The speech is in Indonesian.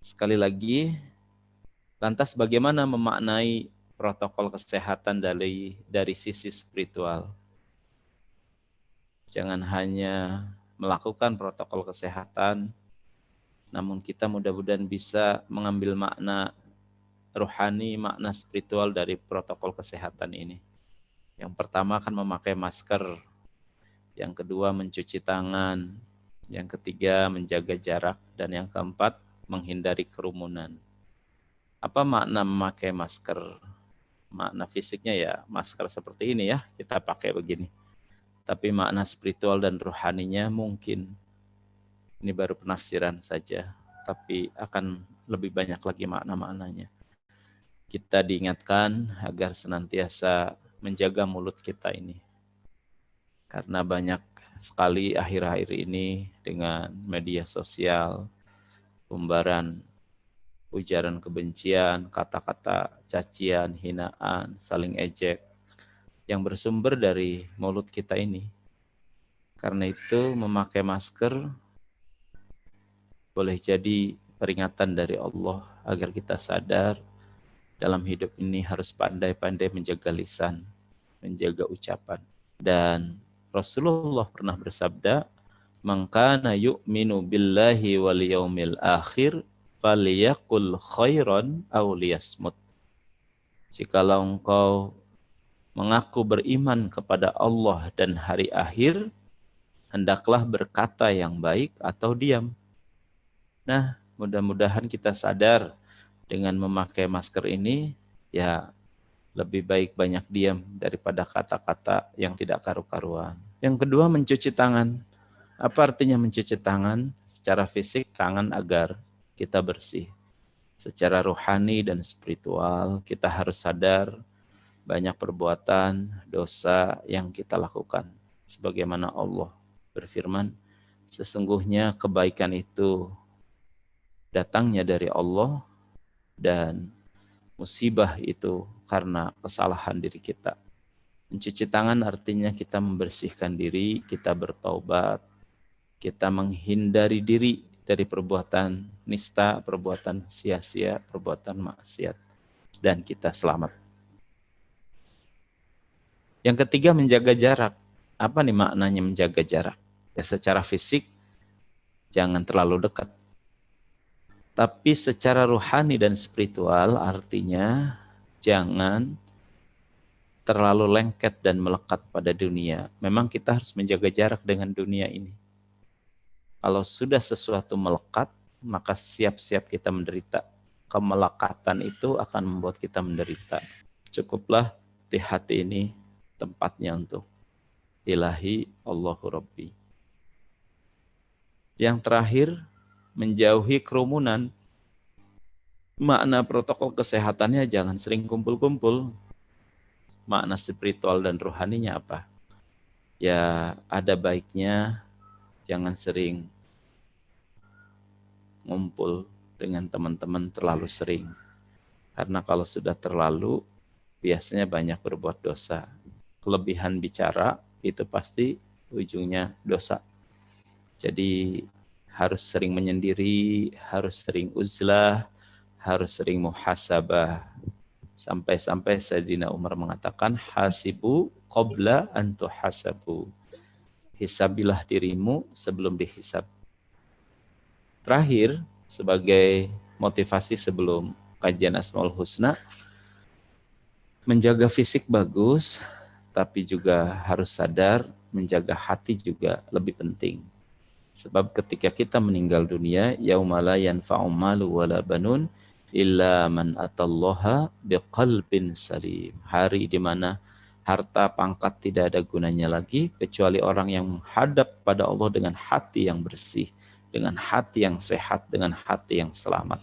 Sekali lagi, lantas bagaimana memaknai protokol kesehatan dari sisi spiritual? Jangan hanya melakukan protokol kesehatan, namun kita mudah-mudahan bisa mengambil makna rohani, makna spiritual dari protokol kesehatan ini. Yang pertama akan memakai masker, yang kedua mencuci tangan, yang ketiga menjaga jarak, dan yang keempat menghindari kerumunan. Apa makna memakai masker? Makna fisiknya ya masker seperti ini ya, kita pakai begini. Tapi makna spiritual dan rohaninya mungkin ini baru penafsiran saja, tapi akan lebih banyak lagi makna-maknanya. Kita diingatkan agar senantiasa menjaga mulut kita ini. Karena banyak sekali akhir-akhir ini dengan media sosial, umbaran, ujaran kebencian, kata-kata cacian, hinaan, saling ejek, yang bersumber dari mulut kita ini. Karena itu memakai masker boleh jadi peringatan dari Allah agar kita sadar dalam hidup ini harus pandai-pandai menjaga lisan, menjaga ucapan. Dan Rasulullah pernah bersabda, "Man kana yu'minu billahi wal yaumil akhir falyaqul khairan aw liyasmut." Jikalau engkau mengaku beriman kepada Allah dan hari akhir, hendaklah berkata yang baik atau diam. Nah, mudah-mudahan kita sadar dengan memakai masker ini, ya lebih baik banyak diam daripada kata-kata yang tidak karu-karuan. Yang kedua, mencuci tangan. Apa artinya mencuci tangan? Secara fisik, tangan agar kita bersih. Secara rohani dan spiritual, kita harus sadar banyak perbuatan dosa yang kita lakukan. Sebagaimana Allah berfirman, sesungguhnya kebaikan itu datangnya dari Allah dan musibah itu karena kesalahan diri kita. Mencuci tangan artinya kita membersihkan diri, kita bertaubat, kita menghindari diri dari perbuatan nista, perbuatan sia-sia, perbuatan maksiat, dan kita selamat. Yang ketiga, menjaga jarak. Apa nih maknanya menjaga jarak? Ya, secara fisik, jangan terlalu dekat. Tapi secara rohani dan spiritual artinya jangan terlalu lengket dan melekat pada dunia. Memang kita harus menjaga jarak dengan dunia ini. Kalau sudah sesuatu melekat, maka siap-siap kita menderita. Kemelekatan itu akan membuat kita menderita. Cukuplah di hati ini tempatnya untuk ilahi Allahu Rabbi. Yang terakhir, menjauhi kerumunan. Makna protokol kesehatannya jangan sering kumpul-kumpul. Makna spiritual dan rohaninya apa? Ya, ada baiknya jangan sering ngumpul dengan teman-teman terlalu sering. Karena kalau sudah terlalu, biasanya banyak berbuat dosa. Kelebihan bicara itu pasti ujungnya dosa. Jadi harus sering menyendiri, harus sering uzlah, harus sering muhasabah. Sampai-sampai Sayyidina Umar mengatakan, hasibu qabla an tuhasabu. Hisabilah dirimu sebelum dihisab. Terakhir, sebagai motivasi sebelum kajian Asmaul Husna, menjaga fisik bagus, tapi juga harus sadar menjaga hati juga lebih penting. Sebab ketika kita meninggal dunia, yaumala yanfa'u malu wala banun illa man atallaha biqalbin salim. Hari di mana harta pangkat tidak ada gunanya lagi kecuali orang yang menghadap pada Allah dengan hati yang bersih, dengan hati yang sehat, dengan hati yang selamat.